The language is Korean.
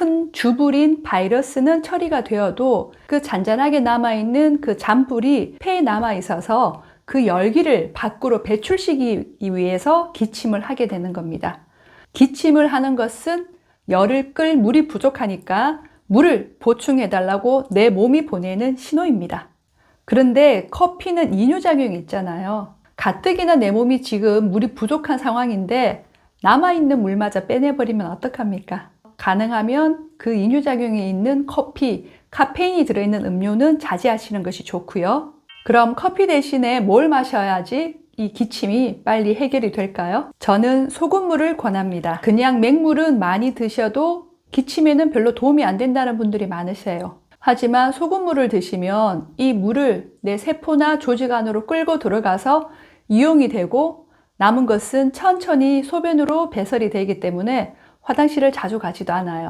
큰 주불인 바이러스는 처리가 되어도 그 잔잔하게 남아있는 그 잔불이 폐에 남아있어서 그 열기를 밖으로 배출시키기 위해서 기침을 하게 되는 겁니다. 기침을 하는 것은 열을 끌 물이 부족하니까 물을 보충해달라고 내 몸이 보내는 신호입니다. 그런데 커피는 이뇨작용이 있잖아요. 가뜩이나 내 몸이 지금 물이 부족한 상황인데 남아있는 물마저 빼내버리면 어떡합니까? 가능하면 그 이뇨작용이 있는 커피, 카페인이 들어있는 음료는 자제하시는 것이 좋고요. 그럼 커피 대신에 뭘 마셔야지 이 기침이 빨리 해결이 될까요? 저는 소금물을 권합니다. 그냥 맹물은 많이 드셔도 기침에는 별로 도움이 안 된다는 분들이 많으세요. 하지만 소금물을 드시면 이 물을 내 세포나 조직 안으로 끌고 들어가서 이용이 되고 남은 것은 천천히 소변으로 배설이 되기 때문에 화장실을 자주 가지도 않아요.